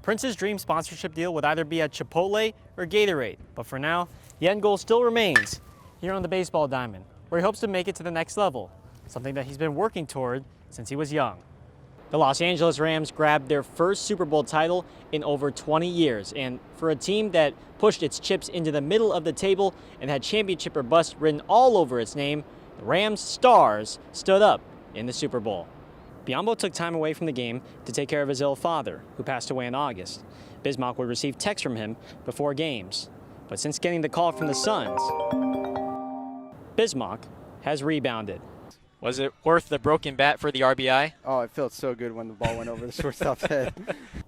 Prince's dream sponsorship deal would either be at Chipotle or Gatorade, but for now, the end goal still remains here on the baseball diamond, where he hopes to make it to the next level, something that he's been working toward since he was young. The Los Angeles Rams grabbed their first Super Bowl title in over 20 years, and for a team that pushed its chips into the middle of the table and had championship or bust written all over its name, the Rams stars stood up in the Super Bowl. Biombo took time away from the game to take care of his ill father, who passed away in August. Bismarck would receive texts from him before games. But since getting the call from the Suns, Bismarck has rebounded. Was it worth the broken bat for the RBI? Oh, it felt so good when the ball went over the shortstop's head.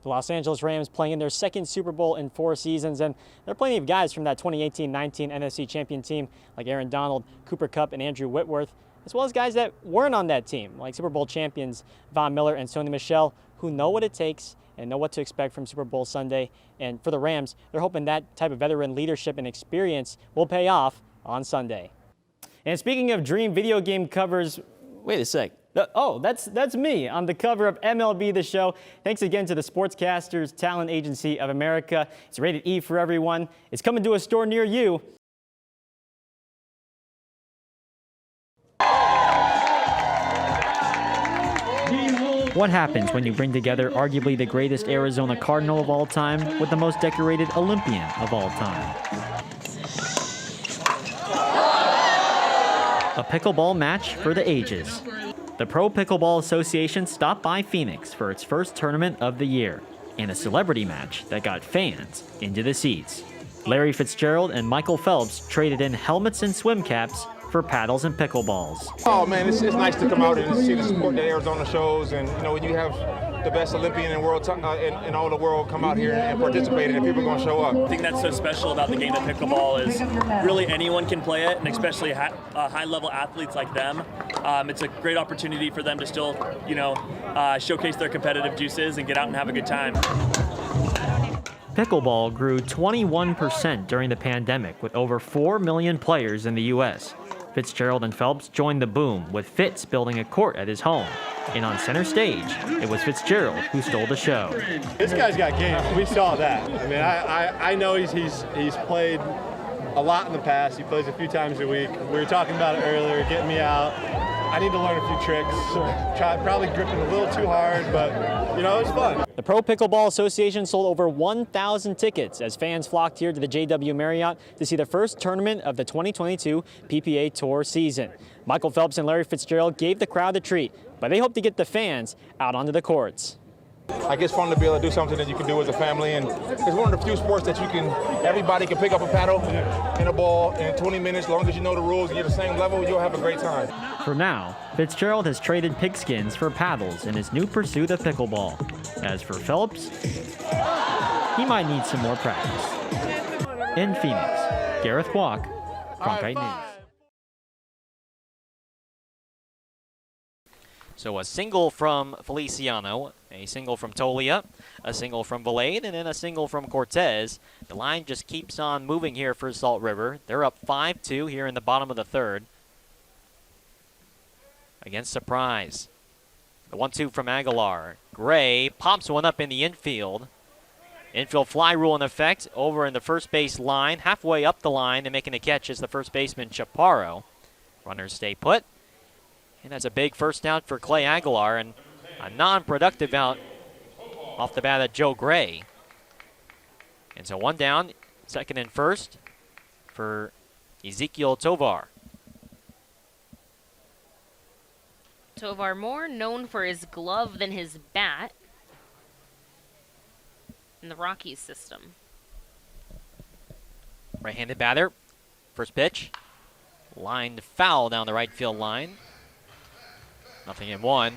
The Los Angeles Rams playing in their second Super Bowl in 4 seasons, and there are plenty of guys from that 2018-19 NFC champion team like Aaron Donald, Cooper Kupp, and Andrew Whitworth, as well as guys that weren't on that team, like Super Bowl champions Von Miller and Sony Michel, who know what it takes and know what to expect from Super Bowl Sunday. And for the Rams, they're hoping that type of veteran leadership and experience will pay off on Sunday. And speaking of dream video game covers, wait a sec. Oh, that's me on the cover of MLB The Show. Thanks again to the Sportscasters Talent Agency of America. It's rated E for everyone. It's coming to a store near you. What happens when you bring together arguably the greatest Arizona Cardinal of all time with the most decorated Olympian of all time? A pickleball match for the ages. The Pro Pickleball Association stopped by Phoenix for its first tournament of the year, and a celebrity match that got fans into the seats. Larry Fitzgerald and Michael Phelps traded in helmets and swim caps for paddles and pickleballs. Oh man, it's nice to come out and see the sport that Arizona shows, and you know, when you have the best Olympian in world in all the world come out here and participate, and people are going to show up. The thing that's so special about the game of pickleball is really anyone can play it, and especially high-level athletes like them. It's a great opportunity for them to still, showcase their competitive juices and get out and have a good time. Pickleball grew 21% during the pandemic, with over 4 million players in the U.S. Fitzgerald and Phelps joined the boom, with Fitz building a court at his home. And on center stage, it was Fitzgerald who stole the show. This guy's got game. We saw that. I mean, I know he's played a lot in the past. He plays a few times a week. We were talking about it earlier, getting me out. I need to learn a few tricks. Probably gripping a little too hard, but it was fun. The Pro Pickleball Association sold over 1,000 tickets as fans flocked here to the JW Marriott to see the first tournament of the 2022 PPA Tour season. Michael Phelps and Larry Fitzgerald gave the crowd a treat, but they hope to get the fans out onto the courts. I guess it's fun to be able to do something that you can do as a family, and it's one of the few sports that everybody can pick up a paddle and a ball in 20 minutes. As long as you know the rules and you're the same level, you'll have a great time. For now, Fitzgerald has traded pigskins for paddles in his new pursuit of pickleball. As for Phelps, he might need some more practice. In Phoenix, Gareth Kwok, Cronkite News. So a single from Feliciano, a single from Tolia, a single from Valade, and then a single from Cortez. The line just keeps on moving here for Salt River. They're up 5-2 here in the bottom of the third against Surprise. The 1-2 from Aguilar. Gray pops one up in the infield. Infield fly rule in effect over in the first base line. Halfway up the line and making a catch is the first baseman Chaparro. Runners stay put. And that's a big first out for Clay Aguilar, and a non-productive out off the bat of Joe Gray. And so one down, second and first for Ezekiel Tovar. Tovar more known for his glove than his bat in the Rockies system. Right-handed batter, first pitch, lined foul down the right field line. Nothing in one.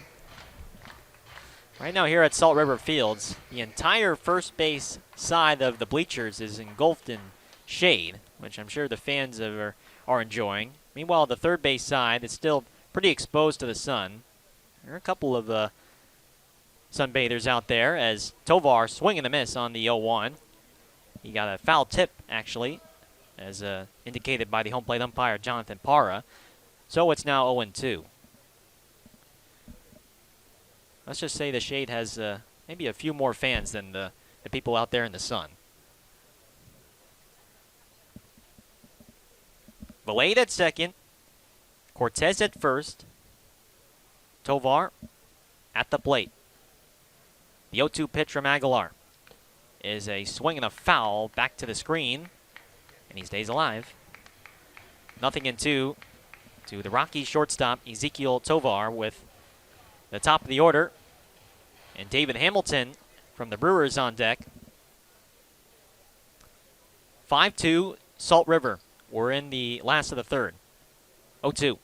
Right now here at Salt River Fields, the entire first base side of the bleachers is engulfed in shade, which I'm sure the fans are enjoying. Meanwhile, the third base side is still pretty exposed to the sun. There are a couple of sunbathers out there as Tovar swing and a miss on the 0-1. He got a foul tip, actually, as indicated by the home plate umpire, Jonathan Parra. So it's now 0-2. Let's just say the shade has maybe a few more fans than the the people out there in the sun. Valade at second. Cortez at first. Tovar at the plate. The 0-2 pitch from Aguilar is a swing and a foul back to the screen, and he stays alive. 0-2 to the Rockies shortstop, Ezekiel Tovar, with the top of the order. And David Hamilton from the Brewers on deck. 5-2, Salt River. We're in the last of the third. 0-2.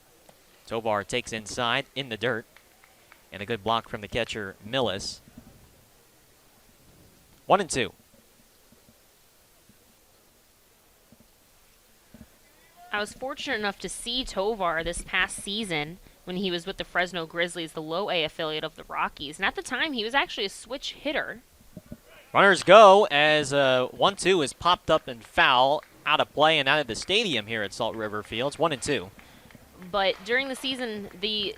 Tovar takes inside in the dirt. And a good block from the catcher, Millis. 1-2. I was fortunate enough to see Tovar this past season when he was with the Fresno Grizzlies, the low A affiliate of the Rockies. And at the time, he was actually a switch hitter. Runners go as 1-2 is popped up and foul, out of play and out of the stadium here at Salt River Fields. 1-2. But during the season, the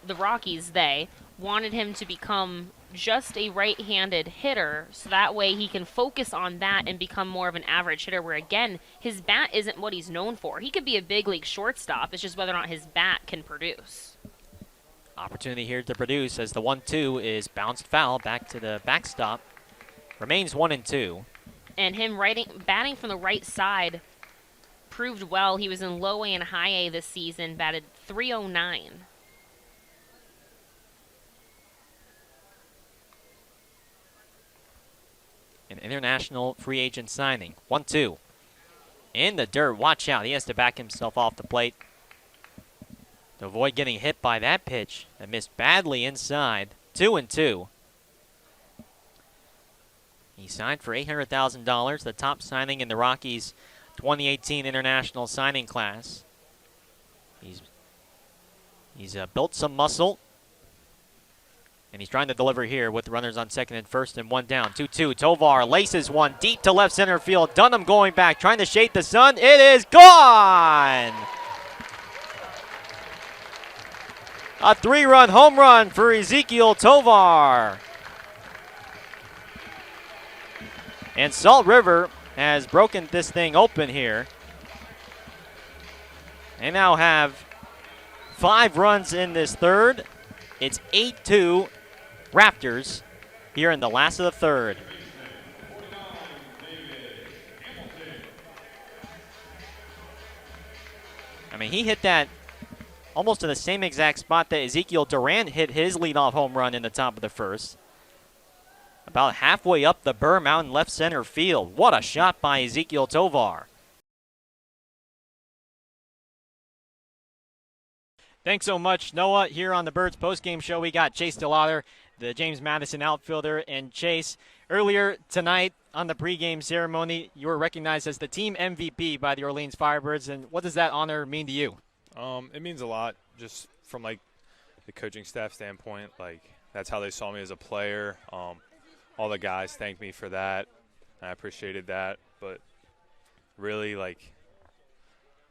Rockies, they wanted him to become just a right-handed hitter, so that way he can focus on that and become more of an average hitter, where, again, his bat isn't what he's known for. He could be a big league shortstop. It's just whether or not his bat can produce. Opportunity here to produce as the 1-2 is bounced foul back to the backstop. Remains 1-2. And him batting from the right side proved well. He was in low A and high A this season, batted .309. An international free agent signing. 1-2. In the dirt. Watch out. He has to back himself off the plate to avoid getting hit by that pitch that missed badly inside. 2-2. He signed for $800,000, the top signing in the Rockies' 2018 international signing class. He's built some muscle. And he's trying to deliver here with runners on second and first and one down. 2-2. Tovar laces one deep to left center field. Dunham going back, trying to shade the sun. It is gone! A 3-run home run for Ezekiel Tovar. And Salt River has broken this thing open here. They now have 5 runs in this third. It's 8-2 Raptors here in the last of the third. I mean, he hit that almost to the same exact spot that Ezekiel Duran hit his leadoff home run in the top of the first. About halfway up the Burr Mountain left center field. What a shot by Ezekiel Tovar. Thanks so much, Noah. Here on the Birds postgame show, we got Chase DeLauder, the James Madison outfielder. And Chase, earlier tonight on the pregame ceremony, you were recognized as the team MVP by the Orleans Firebirds. And what does that honor mean to you? It means a lot, just from like the coaching staff standpoint. Like, that's how they saw me as a player. All the guys thanked me for that. I appreciated that. But really, like,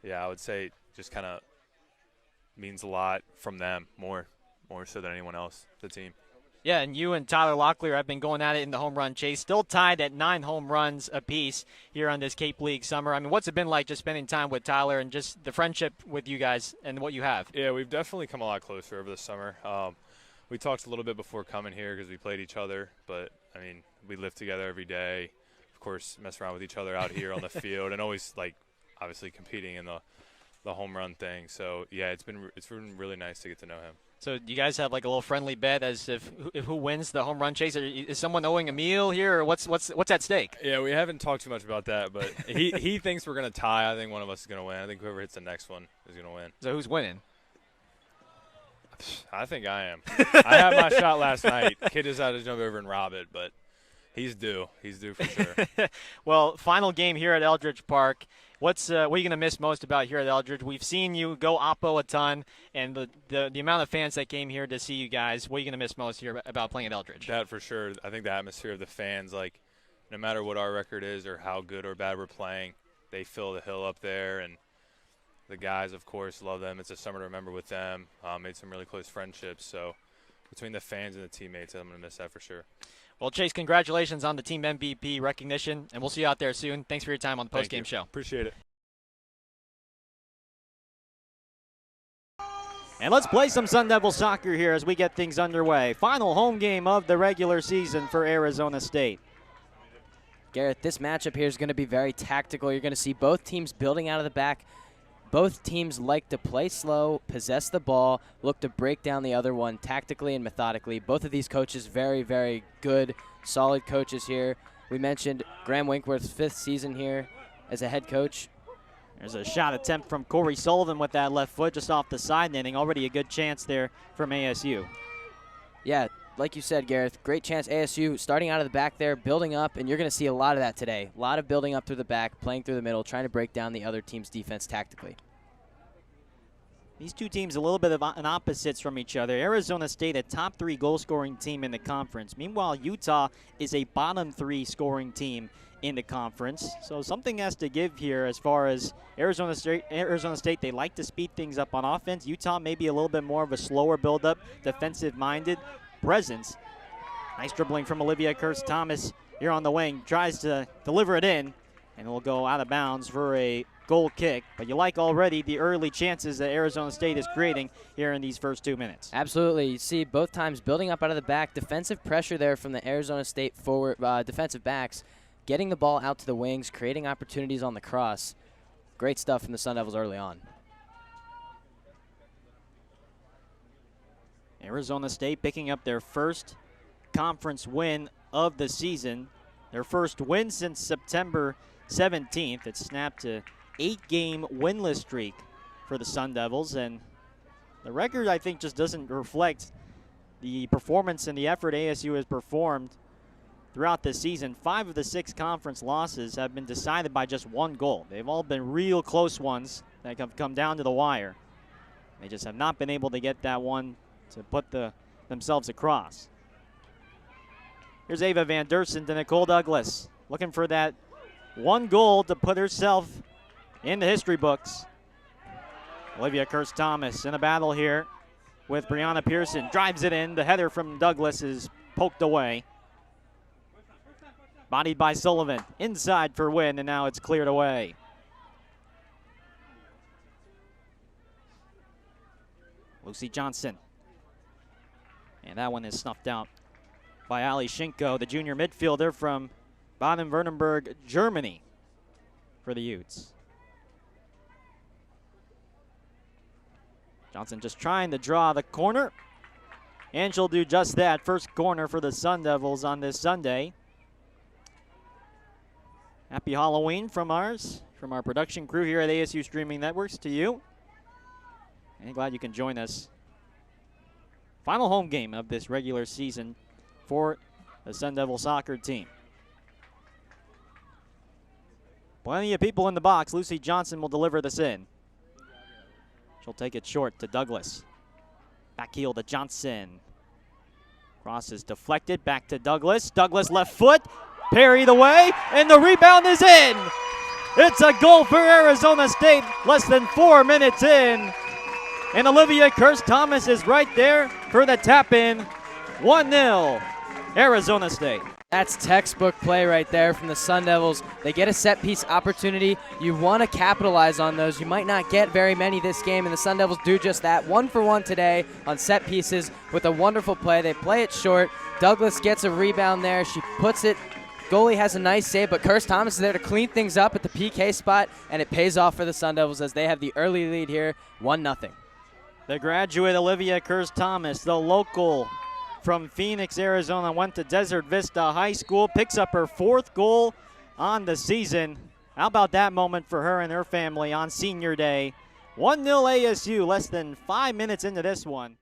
yeah, I would say just kind of means a lot from them, more so than anyone else, the team. Yeah, and you and Tyler Locklear have been going at it in the home run chase, still tied at 9 home runs apiece here on this Cape League summer. I mean, what's it been like just spending time with Tyler and just the friendship with you guys and what you have? Yeah, we've definitely come a lot closer over the summer. We talked a little bit before coming here because we played each other, but, I mean, we live together every day. Of course, mess around with each other out here on the field and always, like, obviously competing in the home run thing. So, yeah, it's been really nice to get to know him. So you guys have like a little friendly bet as if who wins the home run chase? Is someone owing a meal here, or what's at stake? Yeah, we haven't talked too much about that, but he thinks we're going to tie. I think one of us is going to win. I think whoever hits the next one is going to win. So who's winning? I think I am. I had my shot last night. Kid just had to jump over and rob it, but he's due. He's due for sure. Well, final game here at Eldridge Park. What are you going to miss most about here at Eldridge? We've seen you go Oppo a ton, and the amount of fans that came here to see you guys. What are you going to miss most here about playing at Eldridge? That for sure. I think the atmosphere of the fans, like, no matter what our record is or how good or bad we're playing, they fill the hill up there, and the guys, of course, love them. It's a summer to remember with them. Made some really close friendships. So between the fans and the teammates, I'm going to miss that for sure. Well, Chase, congratulations on the team MVP recognition, and we'll see you out there soon. Thanks for your time on the Thank postgame you. show. Appreciate it. And let's play some Sun Devil soccer here as we get things underway. Final home game of the regular season for Arizona State. Gareth, this matchup here is going to be very tactical. You're going to see both teams building out of the back. Both teams like to play slow, possess the ball, look to break down the other one tactically and methodically. Both of these coaches very, very good, solid coaches here. We mentioned Graham Winkworth's 5th season here as a head coach. There's a shot attempt from Corey Sullivan with that left foot just off the side netting. Already a good chance there from ASU. Yeah, like you said, Gareth, great chance. ASU starting out of the back there, building up, and you're going to see a lot of that today. A lot of building up through the back, playing through the middle, trying to break down the other team's defense tactically. These two teams a little bit of an opposites from each other. Arizona State, a top 3 goal-scoring team in the conference. Meanwhile, Utah is a bottom 3 scoring team in the conference. So something has to give here as far as Arizona State, they like to speed things up on offense. Utah maybe a little bit more of a slower build-up, defensive-minded presence. Nice dribbling from Olivia Kirst-Thomas here on the wing. Tries to deliver it in, and it will go out of bounds for a goal kick. But you like already the early chances that Arizona State is creating here in these first 2 minutes. Absolutely. You see both times building up out of the back. Defensive pressure there from the Arizona State forward defensive backs. Getting the ball out to the wings, creating opportunities on the cross. Great stuff from the Sun Devils early on. Arizona State picking up their first conference win of the season. Their first win since September 17th. It snapped a 8-game winless streak for the Sun Devils, and the record, I think, just doesn't reflect the performance and the effort ASU has performed throughout the season. 5 of the 6 conference losses have been decided by just 1 goal. They've all been real close ones that have come down to the wire. They just have not been able to get that one to put themselves across. Here's Ava Van Dersen to Nicole Douglas, looking for that 1 goal to put herself in the history books. Olivia Kirst-Thomas in a battle here with Brianna Pearson. Drives it in. The header from Douglas is poked away. Bodied by Sullivan. Inside for win, and now it's cleared away. Lucy Johnson. And that one is snuffed out by Ali Schinko, the junior midfielder from Baden-Württemberg, Germany, for the Utes. Johnson just trying to draw the corner, and she'll do just that. First corner for the Sun Devils on this Sunday. Happy Halloween from our production crew here at ASU Streaming Networks to you. And glad you can join us. Final home game of this regular season for the Sun Devil soccer team. Plenty of people in the box. Lucy Johnson will deliver this in. She'll take it short to Douglas. Back heel to Johnson. Cross is deflected, back to Douglas. Douglas left foot, parried away, and the rebound is in. It's a goal for Arizona State, less than 4 minutes in. And Olivia Kirst-Thomas is right there for the tap-in. 1-0, Arizona State. That's textbook play right there from the Sun Devils. They get a set-piece opportunity. You want to capitalize on those. You might not get very many this game, and the Sun Devils do just that. 1-for-1 today on set pieces with a wonderful play. They play it short. Douglas gets a rebound there. She puts it. Goalie has a nice save, but Kirst-Thomas is there to clean things up at the PK spot, and it pays off for the Sun Devils as they have the early lead here, 1-0. The graduate Olivia Kirst-Thomas, the local from Phoenix, Arizona, went to Desert Vista High School, picks up her 4th goal on the season. How about that moment for her and her family on senior day? 1-0 ASU, less than 5 minutes into this one.